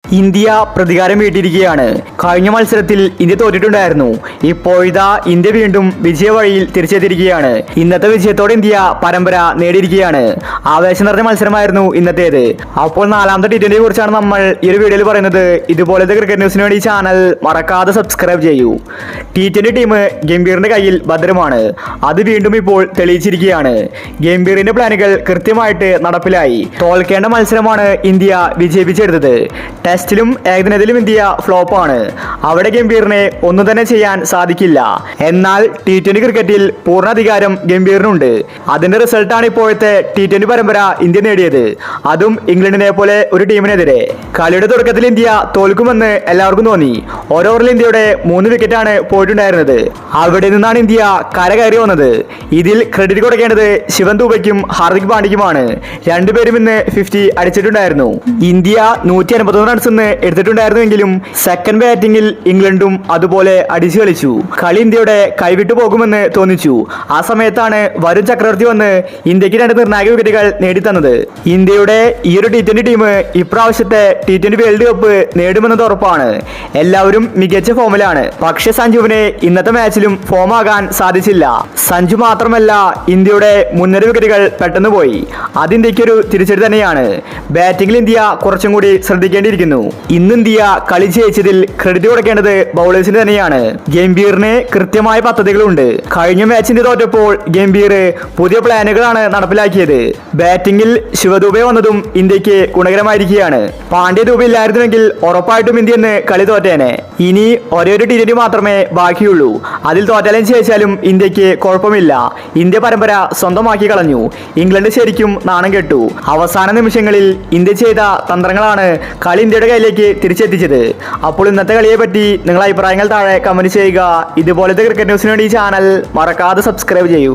India പ്രതികാരം വീട്ടിയിരിക്കുകയാണ്. കഴിഞ്ഞ മത്സരത്തിൽ ഇന്ത്യ തോറ്റിട്ടുണ്ടായിരുന്നു. ഇപ്പോഴിതാ ഇന്ത്യ വീണ്ടും വിജയ വഴിയിൽ തിരിച്ചെത്തിയിരിക്കുകയാണ്. ഇന്നത്തെ വിജയത്തോടെ ഇന്ത്യ പരമ്പര നേടിയിരിക്കുകയാണ്. ആവേശം നിറഞ്ഞ മത്സരമായിരുന്നു ഇന്നത്തേത്. അപ്പോൾ നാലാമത്തെ T20 കുറിച്ചാണ് നമ്മൾ ഈ ഒരു വീഡിയോയിൽ പറയുന്നത്. ഇതുപോലത്തെ ക്രിക്കറ്റ് ന്യൂസിന് വേണ്ടി ചാനൽ മറക്കാതെ സബ്സ്ക്രൈബ് ചെയ്യൂ. T20 ടീം ഗംഭീറിന്റെ കയ്യിൽ ഭദ്രമാണ്. അത് വീണ്ടും ഇപ്പോൾ തെളിയിച്ചിരിക്കുകയാണ്. ഗംഭീറിന്റെ പ്ലാനുകൾ കൃത്യമായിട്ട് നടപ്പിലായി. തോൽക്കേണ്ട മത്സരമാണ് ഇന്ത്യ വിജയിപ്പിച്ചെടുത്തത്. ടെസ്റ്റിലും ഏകദിനത്തിലും ഇന്ത്യ ഫ്ലോപ്പാണ്. അവിടെ ഗംഭീറിനെ ഒന്നും തന്നെ ചെയ്യാൻ സാധിക്കില്ല. എന്നാൽ T20 ക്രിക്കറ്റിൽ പൂർണ്ണാധികാരം ഗംഭീറിനുണ്ട്. അതിന്റെ റിസൾട്ടാണ് ഇപ്പോഴത്തെ T20 പരമ്പര ഇന്ത്യ നേടിയത്. അതും ഇംഗ്ലണ്ടിനെ പോലെ ഒരു ടീമിനെതിരെ. കളിയുടെ തുടക്കത്തിൽ ഇന്ത്യ തോൽക്കുമെന്ന് എല്ലാവർക്കും തോന്നി. ഓവറിൽ ഇന്ത്യയുടെ 3 വിക്കറ്റാണ് പോയിട്ടുണ്ടായിരുന്നത്. അവിടെ നിന്നാണ് ഇന്ത്യ കരകയറി വന്നത്. ഇതിൽ ക്രെഡിറ്റ് കൊടുക്കേണ്ടത് ശിവൻ ദുബയ്ക്കും ഹാർദിക് പാണ്ഡ്യയ്ക്കുമാണ്. രണ്ടുപേരും ഇന്ന് 50 അടിച്ചിട്ടുണ്ടായിരുന്നു. ഇന്ത്യ 151 റൺസ് എടുത്തിട്ടുണ്ടായിരുന്നുവെങ്കിലും സെക്കൻഡ് ബാറ്റിംഗിൽ ഇംഗ്ലണ്ടും അതുപോലെ അടിച്ചു കളിച്ചു. കളി ഇന്ത്യയുടെ കൈവിട്ടു പോകുമെന്ന് തോന്നിച്ചു. ആ സമയത്താണ് വരുൺ ചക്രവർത്തി വന്ന് ഇന്ത്യക്ക് 2 നിർണായക വിക്കറ്റുകൾ നേടിത്തന്നത്. ഇന്ത്യയുടെ ഈ ഒരു T20 ടീം ഇപ്രാവശ്യത്തെ T20 വേൾഡ് കപ്പ് നേടുമെന്നത് ഉറപ്പാണ്. എല്ലാവരും മികച്ച ഫോമിലാണ്. പക്ഷെ സഞ്ജുവിന് ഇന്നത്തെ മാച്ചിലും ഫോം ആകാൻ സാധിച്ചില്ല. സഞ്ജു മാത്രമല്ല, ഇന്ത്യയുടെ മുൻനിര വിക്കറ്റുകൾ പെട്ടെന്ന് പോയി. അത് ഇന്ത്യക്കൊരു തിരിച്ചടി തന്നെയാണ്. ബാറ്റിംഗിൽ ഇന്ത്യ കുറച്ചും കൂടി ശ്രദ്ധിക്കേണ്ടിയിരിക്കുന്നു. ഇന്ന് ഇന്ത്യ കളി ജയിച്ചതിൽ ക്രെഡിറ്റ് കൊടുക്കേണ്ടത് ബൗളേഴ്സിന് തന്നെയാണ്. ഗംഭീറിന് കൃത്യമായ പദ്ധതികളുണ്ട്. കഴിഞ്ഞ മാച്ചിന്റെ തോറ്റപ്പോൾ ഗംഭീർ പുതിയ പ്ലാനുകളാണ് നടപ്പിലാക്കിയത്. ബാറ്റിംഗിൽ ശിവദുബെ വന്നതും ഇന്ത്യക്ക് ഗുണകരമായിരിക്കുകയാണ്. പാണ്ഡ്യ ദുബെ ഇല്ലായിരുന്നുവെങ്കിൽ ഉറപ്പായിട്ടും ഇന്ത്യ ഇന്ന് കളി തോറ്റേനെ. ഇനി ഒരേ ഒരു T20 മാത്രമേ ബാക്കിയുള്ളൂ. അതിൽ തോറ്റാലും ജയിച്ചാലും ഇന്ത്യക്ക് കുഴപ്പമില്ല. ഇന്ത്യ പരമ്പര സ്വന്തമാക്കി കളഞ്ഞു. ഇംഗ്ലണ്ട് ശരിക്കും നാണം കെട്ടു. അവസാന നിമിഷങ്ങളിൽ ഇന്ത്യ ചെയ്ത തന്ത്രങ്ങളാണ് കളി ഇന്ത്യയുടെ കയ്യിലേക്ക് തിരിച്ചെത്തിച്ചത്. അപ്പോൾ ഇന്നത്തെ കളിയെ പറ്റി നിങ്ങളുടെ അഭിപ്രായങ്ങൾ താഴെ കമന്റ് ചെയ്യുക. ഇതുപോലത്തെ ക്രിക്കറ്റ് ന്യൂസിന് വേണ്ടി ഈ ചാനൽ മറക്കാതെ സബ്സ്ക്രൈബ് ചെയ്യൂ.